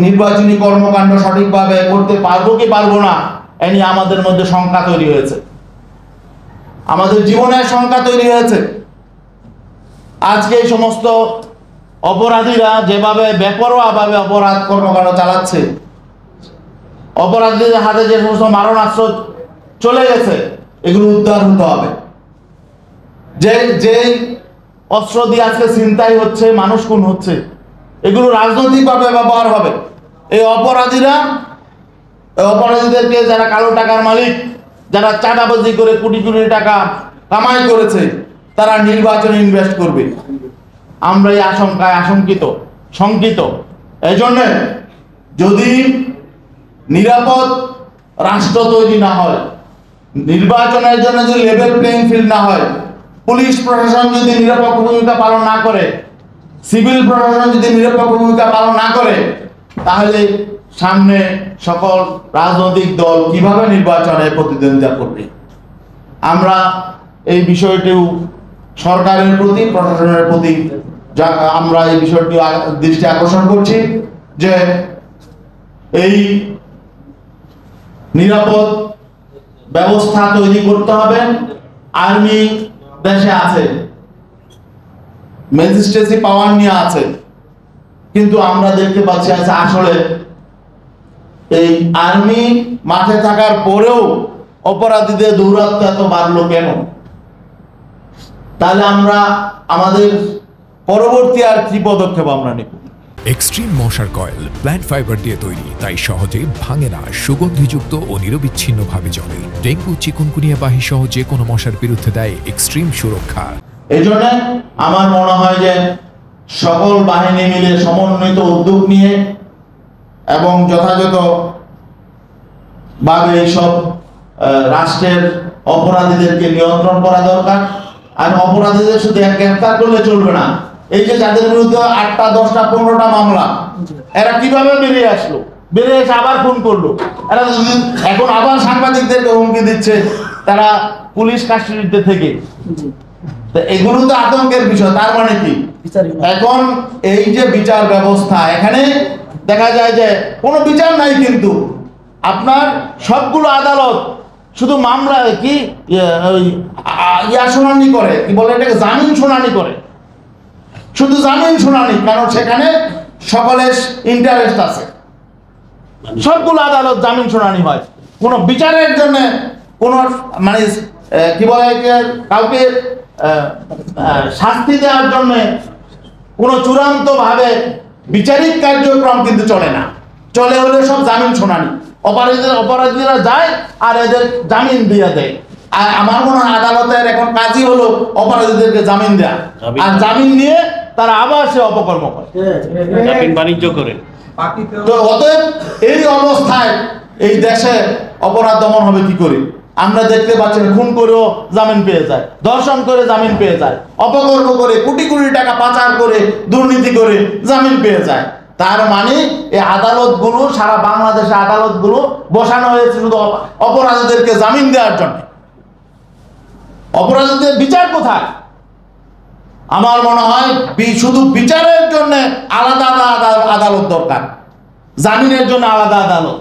নির্বাচনী কর্মকাণ্ড সঠিকভাবে করতে পারবো কি পারবো না এ নিয়ে আমাদের মধ্যে শঙ্কা তৈরি হয়েছে, আমাদের জীবনের শঙ্কা তৈরি হয়েছে। আজকে এই সমস্ত অপরাধীরা যেভাবে বেপরোয়াভাবে অপরাধ কর্মকাণ্ড চালাচ্ছে, অপরাধীদের হাতে যে সমস্ত মারণাস্ত্র চলে গেছে এগুলো উদ্ধার হতে হবে। যে অস্ত্র দিয়ে আজকে ছিনতাই হচ্ছে, মানুষ খুন হচ্ছে, এগুলো রাজনৈতিকভাবে ব্যবহার হবে। এই অপরাধীদেরকে যারা কালো টাকার মালিক, যারা চাঁদাবাজি করে কোটি কোটি টাকা কামাই করেছে, তারা নির্বাচনে ইনভেস্ট করবে। আমরা এই আশঙ্কায় শঙ্কিত। এই জন্য যদি নিরাপদ রাষ্ট্র তৈরি না হয়, নির্বাচনের জন্য যদি লেভেল প্লেইং ফিল্ড না হয়, পুলিশ প্রশাসন যদি নিরপেক্ষ ভূমিকা পালন না করে, সিভিল প্রশাসন যদি নিরপেক্ষ ভূমিকা পালন না করে, তাহলে সামনে সকল রাজনৈতিক দল কিভাবে নির্বাচনে প্রতিদ্বন্দ্বিতা করবে। আমরা এই বিষয়টিও সরকারের প্রতি, প্রশাসনের প্রতি আমরা এই বিষয়টি দৃষ্টি আকর্ষণ করছি যে এই নিরাপদ ব্যবস্থা তৈরি করতে হবে। আর্মি দেশে আছে, ম্যাজিস্ট্রেসি পাওয়ার নিয়ে আছে, কিন্তু আমরা দেখতে পাচ্ছি আসলে এই আর্মি মাঠে থাকার পরেও অপরাধীদের দৌরাত্ম্য এত বাড়লো কেন? তাহলে আমরা আমাদের পরবর্তী আর কি পদক্ষেপ আমরা নেব? এক্সট্রিম মশার কয়েল প্ল্যান্ট ফাইবার দিয়ে তৈরি, তাই সহজে ভাঙে না, সুগন্ধিযুক্ত ও নিরবিচ্ছিন্নভাবে জ্বলে। ডেঙ্গু, চিকুনগুনিয়া বাহি সহ যে কোনো মশার বিরুদ্ধে দেয় এক্সট্রিম সুরক্ষা। এই জন্য আমার মনে হয় যে সকল বাহিনী মিলে সমন্বিত উদ্যোগ নিয়ে এবং যথাযথ ভাবে এইসব রাষ্ট্রের অপরাধীদেরকে নিয়ন্ত্রণ করা দরকার। আর অপরাধীদের শুধু গ্রেফতার করলে চলবে না। এই যে যাদের বিরুদ্ধে 8টা 10টা 15টা মামলা, এরা কিভাবে বেরিয়ে আসলো, বেরিয়ে এসে আবার খুন করলো, এরা এখন আবার সাংবাদিকদেরকে হুমকি দিচ্ছে তারা পুলিশ কাস্টডিতে থেকে। এগুলো তো আতঙ্কের বিষয়। তার মানে কি, এখন এই যে বিচার ব্যবস্থা, এখানে দেখা যায় যে কোনো বিচার নাই, কিন্তু আপনার সবগুলো আদালত শুধু মামলা কি শুনানি করে, কি বলে এটাকে, জামিন শুনানি করে, শুধু জামিন শুনানি। কারণ সেখানে সকলের ইন্টারেস্ট আছে, সবগুলো আদালত জামিন শুনানি হয়। কোনো বিচারের জন্য কোন মানে কি বলে কাউকে শাস্তি দেওয়ার জন্য কোনো চূড়ান্ত ভাবে বিচারিক কার্যক্রম কিন্তু চলে না। চলে হলে সব জামিন শুনানি, অপরাধীরা যায় আর এদের জামিন দিয়ে দেয়। আর আমার মনে হয় আদালতের এখন কাজই হলো অপরাধীদেরকে জামিন দেয়া, আর জামিন নিয়ে তারা আবার সে অপকর্ম করে, বাণিজ্য করে। তো অতএব এই অবস্থায় এই দেশে অপরাধ দমন হবে কি করে? আমরা দেখতে পাচ্ছি খুন করেও জামিন পেয়ে যায়, ধর্ষণ করে জামিন পেয়ে যায়, অপকর্ম করে কোটি কোটি টাকা পাচার করে দুর্নীতি করে জামিন পেয়ে যায়। তার মানে এই আদালতগুলো, সারা বাংলাদেশে আদালতগুলো বসানো হয়েছে শুধু অপরাধীদেরকে জামিন দেওয়ার জন্য। অপরাধীদের বিচার কোথায়? আমার মনে হয় শুধু বিচারের জন্য আলাদা আদালত দরকার, জামিনের জন্য আলাদা আদালত।